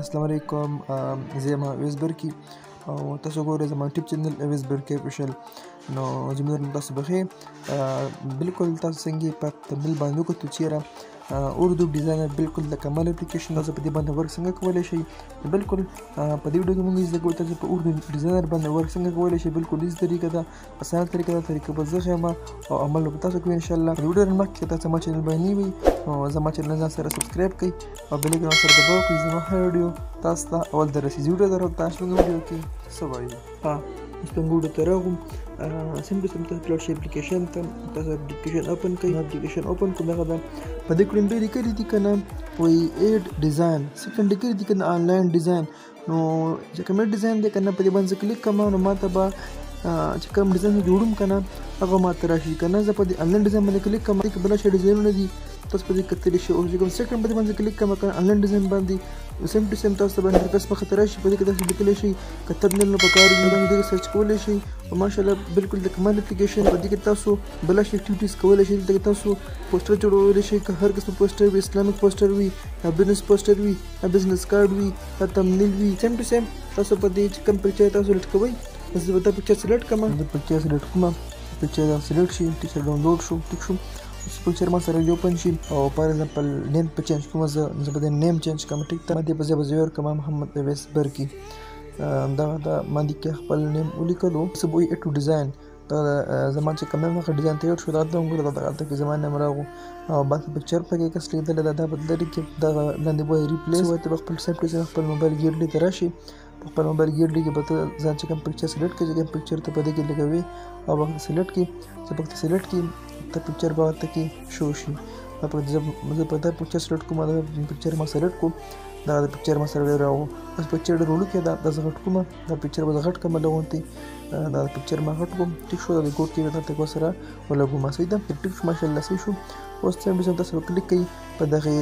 السلام علیکم، زه یم اویس برکی او تاسو ګورئ زما یوټیوب چینل اویس برکی افیشل. نو زموږ تاسو بخیر. بالکل تاسو څنګه په تمبل باندې وکړو چیرې اردو ډیزاینر بالکل د کمال اپلیکیشن تاسو په دې باندې ورک څنګه کولی شئ. بالکل په دې ویډیو کې موږ زده کوو تاسو په اردو ډیزاینر باندې ورک څنګه کولی شئ. بالکل هیڅ طریقه ده، اسانه طریقه ده، طریقه به زه ښیم او عمل به تاسو کوئ انشاءالله. د ویډیو نه مخکې تاسو زما چینل باندې نه وئ نو زما چینل ځان سره سبسکرایب کړئ او بیل ایکن سره دباو کړئ زما هر ویډیو تاسو ته اول دررسي. ویډیو ته راغلم تاسو موږ ویډیو کې څه وایو. اوس موږ ویډیو ته راغلم. سمپل تاسو کلاود شي اپلیکیشن ته تاسو اپلیکیشن اوپن کړئ. اپلیکیشن اوپن کړئ دغه ده په دې کړم ډېر لیکلي دي کنه وایي ایډ ډیزاین سیکنډ لیکلي دي کنه آنلاین ډیزاین. نو چې کوم ډیزاین دی کنه په دې باندې کلیک کوم نو ماته به چې کوم ډیزاین جوړوم کنه هغه ماته راشي کنه. زه په دې آنلاین ډیزاین باندې کلیک کوم کې بل شي ډیزاینونه دي تاسو په دې کتلی شئ. او چې کوم سیکنډ په دې باندې کلیک کوم کنه آنلاین ډیزاین باندې سیم ټو سیم تاسو باندې انټرفیس مخې ته راشي. په دې کې تاسو لیکلی شئ کتب نه پکار دي باندې سرچ کولی شئ او ماشاءالله بالکل د کمال اپلیکیشن. په دې کې تاسو بل شي اکټیویټیز کولی شئ. دلته تاسو پوسټر جوړولی شئ که هر قسم پوسټر وي، اسلامیک پوسټر وي یا بزنس پوسټر وي یا بزنس کارډ وي یا تمنیل وي. سیم ټو سیم تاسو په دې چې کوم پکچر تاسو لټ کوئ زه به دا پکچر سلیکټ کوم. زه پکچر سلیکټ کوم، پکچر سلیکټ شي، پکچر ډاونلوډ شو. ټیک شو، اوس پکچر ما سره اوپن شي او فار ایگزامپل نیم په چینج کوم. زه به د نیم چینج کوم. ټیک ته باندې په ځای به زه ورکوم محمد اویس برکی. دغه د باندې کې خپل نیم ولیکلو. څه به وایي اټو ډیزاین زما چې کوم هغه ډیزاین تیار شو دا وګوره دلته کې زما نیم راغو او باقي پکچر پکې کس لیدلی دا به لري کې دغه لاندې به ریپلیس وایي ته به خپل سیم ټو سیم خپل موبایل ګیرلي ته راشي. په خپل موبایل ګیرلي کې به ته ځان چې کوم پکچر سلیکټ کړې چې کوم پکچر ته په دې کې لګوي او وخت سلیکټ کړي چې وخت سلیکټ کړي ته پکچر به ورته کې شو شي. زه په دا پکچر سلیکټ کوم، دا پکچر ما سلیکټ کوم. دا د پکچر ما سره ډېر راغو. اوس پکچر ډېر وړوکی ده دا زه غټ کوم. دا پکچر به زه غټ کوم لغونتې دا پکچر ما غټ کوم. ټیک شو، دا د ګوټ کې به دلته سره ولګوم. صحیح ده، ټیک شو ماشاءالله صحیح شو. اوس څه تاسو کلیک کوئ په دغه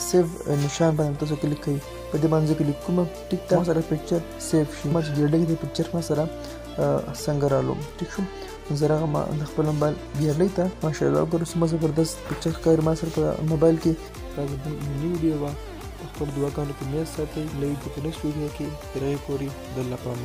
سیو نشان باندې تاسو کلیک کوئ. په دې باندې کلیک کوم. ټیک ته ما سره پکچر سیو شي. ما چې ګیرلې د پکچر ما سره څنګه رالو. ټیک شو، زه راغلم د خپل موبایل ګیرلې ته ماشاءالله وګورئ څومره زبردست پکچر ښکاري ما سره په موبایل کې. دا زموږ ملي ویډیو وه. خپل دعاګانو کې نیت ساتئ. نوي په نیکسټ ویډیو کې تر هغې پورې د الله په امان.